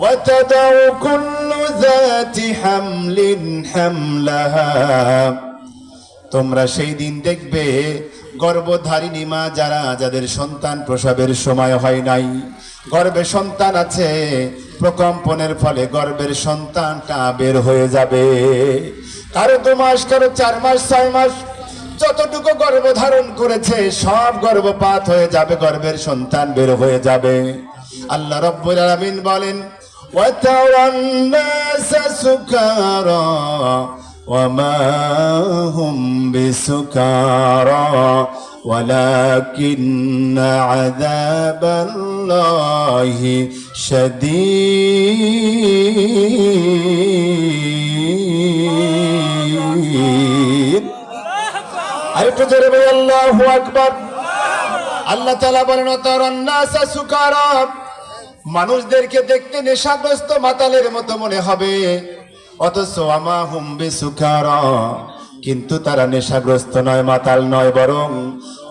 وتضع كل ذات حمل حملها তোমরা সেই দিন দেখবে গর্ভধারিণী মা যাদের সন্তান প্রসবের সময় হয় নাই, গর্ভে সন্তান আছে, প্রকম্পনের ফলে গর্ভের সন্তানটা বের হয়ে যাবে। কারো 2 মাস, কারো 4 মাস, 6 মাস, যতটুকু গর্ভধারণ করেছে সব গর্ভপাত হয়ে যাবে, গর্ভের সন্তান বের হয়ে যাবে। আল্লাহ রাব্বুল আলামিন বলেন, ওয়াতারান নাসা সুকারা وما هم بسكارى ولكن عذاب الله شديد। আরেকটু জোরে বলি আল্লাহু আকবার। আল্লাহ তাআলা বলেন, ওয়াতারান নাসা সুকারা, মানুষদেরকে দেখতে নেশাগ্রস্ত মাতালের মতো মনে হবে, অথচ আমা হুম বিসুকারা, কিন্তু তারা নেশাগ্রস্ত নয়, মাতাল নয়, বরং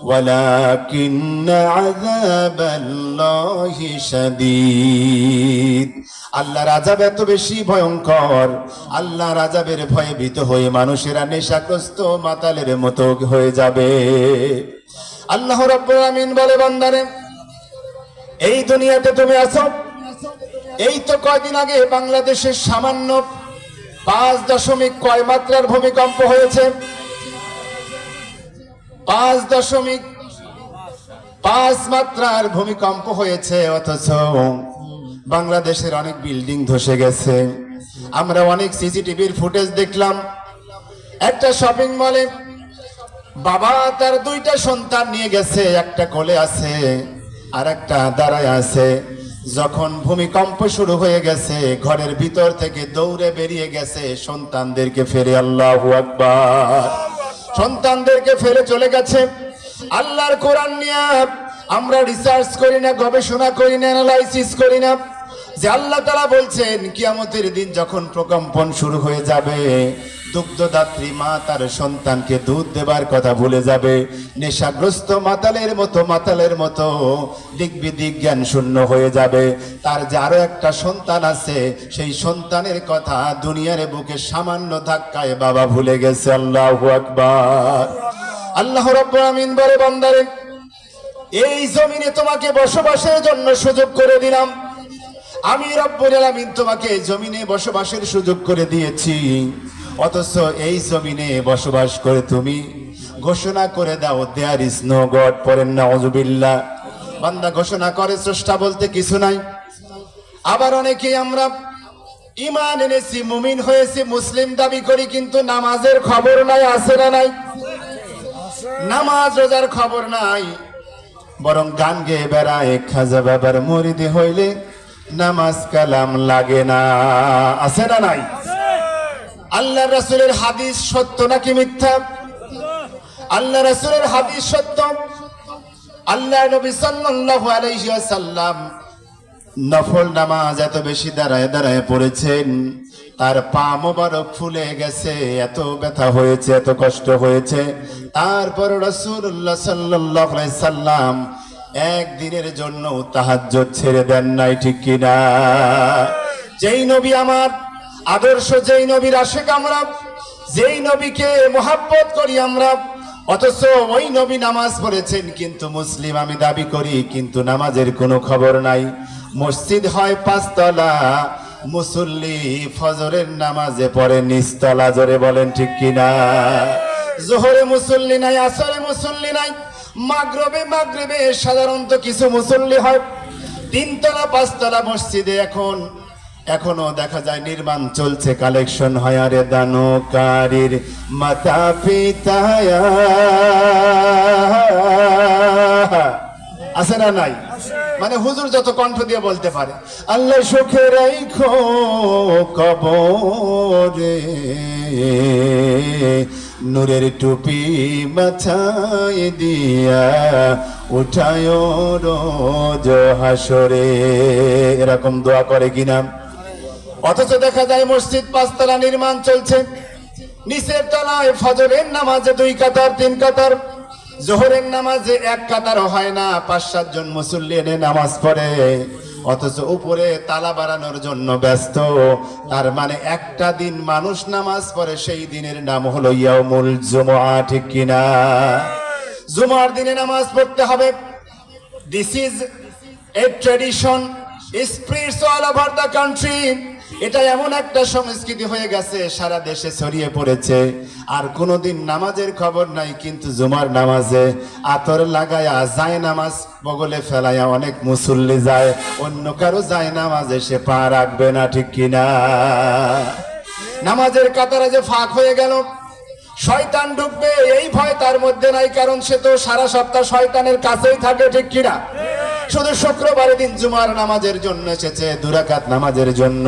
ওয়ালাকিন্না আযাবাল্লাহি শাদীদ। আল্লাহর আযাব এত বেশি ভয়ঙ্কর, আল্লাহর আযাবের ভয়ে ভীত হয়ে মানুষেরা নেশাগ্রস্ত মাতালের মতো হয়ে যাবে। আল্লাহ রাব্বুল আমিন বলে, বান্দারে এই দুনিয়াতে তুমি আছো, এই তো কয়দিন আগে বাংলাদেশের সামান্য 5 কয় মাত্রার ভূমিকম্প হয়েছে, 5.5 মাত্রার ভূমিকম্প হয়েছে, অথচ বাংলাদেশের অনেক বিল্ডিং ধসে গেছে। আমরা অনেক সিসিটিভির ফুটেজ দেখলাম, একটা শপিং মলে বাবা তার 2টা সন্তান নিয়ে গেছে, একটা কোলে আছে আর একটা দাঁড়ায় আছে। যখন ভূমিকম্প শুরু হয়ে গেছে, ঘরের ভিতর থেকে দৌড়ে বেরিয়ে গেছে, সন্তানদেরকে ফেলে, আল্লাহু আকবার, সন্তানদেরকে ফেলে চলে গেছে। আল্লাহর কোরআন নিয়ে আমরা রিসার্চ করি না, গবেষণা করি না, অ্যানালাইসিস করি না, যে আল্লাহ তাআলা বলছেন কিয়ামতের দিন যখন প্রকম্পন শুরু হয়ে যাবে, দুগ্ধদাত্রী মা তার সন্তানকে দুধ দেবার কথা ভুলে যাবে, নেশাগ্রস্ত মাতালের মতো দিক জ্ঞান শূন্য হয়ে যাবে। তার যে আরো একটা সন্তান আছে, সেই সন্তানের কথা দুনিয়ার বুকে সামান্য ধাক্কায় বাবা ভুলে গেছে। আল্লাহু আকবার। আল্লাহ রাব্বুল আমিন বলে, বান্দারে এই জমিনে তোমাকে বসবাসের জন্য সুযোগ করে দিলাম, আমি রব্বুল আলামিন তোমাকে জমিনে বসবাসের সুযোগ করে দিয়েছি, অথচ এই জমিনে বসবাস করে তুমি ঘোষণা করে দাও দেয়ার ইজ নো গড। পড়েন নাউযুবিল্লাহ। বান্দা ঘোষণা করে স্রষ্টা বলতে কিছু নাই। আবার অনেকেই আমরা ঈমান এনেছি, মুমিন হয়েছি, মুসলিম দাবি করি, কিন্তু নামাজের খবর নাই, আছে না নাই? নামাজ রোজার খবর নাই, বরং গান গেয়ে বেড়ায়, খাজা বাবার মুরিদি হইলে নামাজ কালাম লাগে না, আছে না নাই? আল্লাহ রাসূলের হাদিস সত্য নাকি মিথ্যা? আল্লাহ রাসূলের হাদিস সত্য। আল্লাহ নবী সাল্লাল্লাহু আলাইহি ওয়াসাল্লাম নফল নামাজ এত বেশি দাঁড়ায় দাঁড়ায় পড়েছেন, তার পা মোবারক ফুলে গেছে, এত ব্যথা হয়েছে, এত কষ্ট হয়েছে। তারপর রাসূলুল্লাহ সাল্লাল্লাহু আলাইহি সাল্লাম একদিনের জন্য তাহাজ্জুদ ছেড়ে দেন নাই, ঠিক কিনা? যেই নবী আমার আদর্শ, যেই নবীর আশিক আমরা, যেই নবীকে মহব্বত করি আমরা, অথচ ওই নবী নামাজ পড়েছেন, কিন্তু মুসলিম আমি দাবি করি, কিন্তু নামাজের কোনো খবর নাই। মসজিদ হয় 5 তলা, মুসল্লি ফজরের নামাজে পড়ে নিচতলা। জোরে বলেন ঠিক কিনা? জোহরে মুসল্লি নাই, আসরে মুসল্লি নাই, মাগরিবে সাধারণত কিছু মুসল্লি হয়। 3 তলা 5 তলা মসজিদে এখনো দেখা যায় নির্মাণ চলছে, কালেকশন হয়। আরে দানকারীর মাতা পিতা আছে না নাই? মানে হুজুর যত কণ্ঠ দিয়ে বলতে পারে, আল্লাহ সুখে রাইখো কবরে, নূরের টুপি মাথায় দিয়া উঠায় রোজ হাসরে, এরকম দোয়া করে কিনা? অথচ দেখা যায় মসজিদ 5 তলা নির্মাণ চলছে, নিচের তলায় ফজরের নামাজে 2 কাতার 3 কাতার, জোহরের নামাজে 1 কাতারও হয় না, 5-7 জন মুসল্লি এনে নামাজ পড়ে। অথচ উপরে তালা বাড়ানোর জন্য ব্যস্ত। তার মানে একটা দিন মানুষ নামাজ পড়ে, সেই দিনের নাম হলো ইয়াউমুল জুমআ, ঠিক কিনা? জুমার দিনে নামাজ পড়তে হবে। This is a tradition, spreads all over the country. এটা এমন একটা সংস্কৃতি হয়ে গেছে, সারা দেশে ছড়িয়ে পড়েছে। আর কোনোদিন নামাজের খবর নাই, কিন্তু জুমার নামাজে আতর লাগায়া যায় নামাজ বগলে ফেলায়া অনেক মুসল্লি যায়, অন্য কারো যায় নামাজে সে পা রাখবে না, ঠিক কিনা? নামাজের কাতারে যে ফাঁক হয়ে গেল, শয়তান ঢুকবে এই ভয় তার মধ্যে নাই, কারণ সে তো সারা সপ্তাহ শয়তানের কাছেই থাকে, ঠিক কিনা? শুধু শুক্রবারের দিন জুমার নামাজের জন্য এসেছে, 2 রাকাত নামাজের জন্য।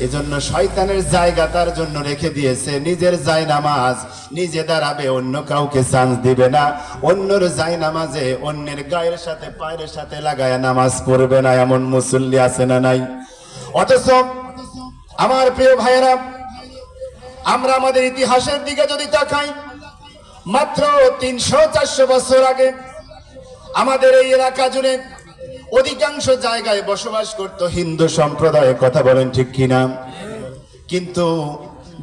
এজন্য শয়তানের জায়গা তার জন্য রেখে দিয়েছে। নিজের যায় নামাজ নিজে দাঁড়াবে, অন্য কাউকে চান্স দিবে না। অন্যর যায় নামাজে অন্যের গায়ের সাথে পায়ের সাথে লাগায় নামাজ পড়বে না, এমন মুসল্লি আছে না নাই? অথচ আমার প্রিয় ভাইয়েরা, আমরা আমাদের ইতিহাসের দিকে যদি তাকাই, মাত্র 300-400 বছর আগে আমাদের এই এলাকা জুড়ে অধিকাংশ জায়গায় বসবাস করত হিন্দু সম্প্রদায়, কথা বলেন ঠিক কিনা? কিন্তু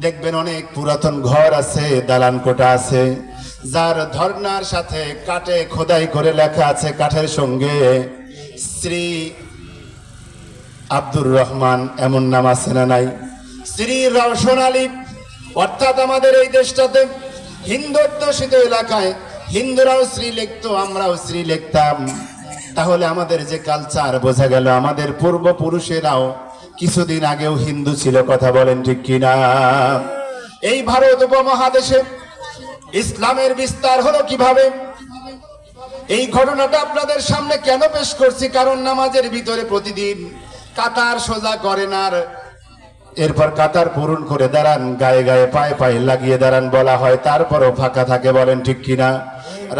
দেখবেন অনেক পুরাতন ঘর আছে, দালান কোঠা আছে, যার ধর্নার সাথে কাঠে খোদাই করে লেখা আছে, কাঠের সঙ্গে শ্রী আব্দুর রহমান, এমন নাম আছে না নাই? শ্রী রওশন আলী। অর্থাৎ আমাদের এই দেশটাতে হিন্দু অধ্যুষিত এলাকায় হিন্দুরাও শ্রী লিখতো, আমরাও শ্রী লিখতাম। তাহলে আমাদের যে কালচার, বোঝা গেল আমাদের পূর্বপুরুষেরাও কিছুদিন আগেও হিন্দু ছিল, কথা বলেন ঠিক কিনা? এই ভারত উপমহাদেশে ইসলামের বিস্তার হলো কিভাবে? এই ঘটনাটা আপনাদের সামনে কেন পেশ করছি? কারণ নামাজের ভিতরে প্রতিদিন কাতার সোজা করেন, আর এরপর কাতার পূরণ করে দাঁড়ান, গায়ে গায়ে পায়ে পায়ে লাগিয়ে দাঁড়ান বলা হয়, তারপরও ফাঁকা থাকে, বলেন ঠিক কিনা?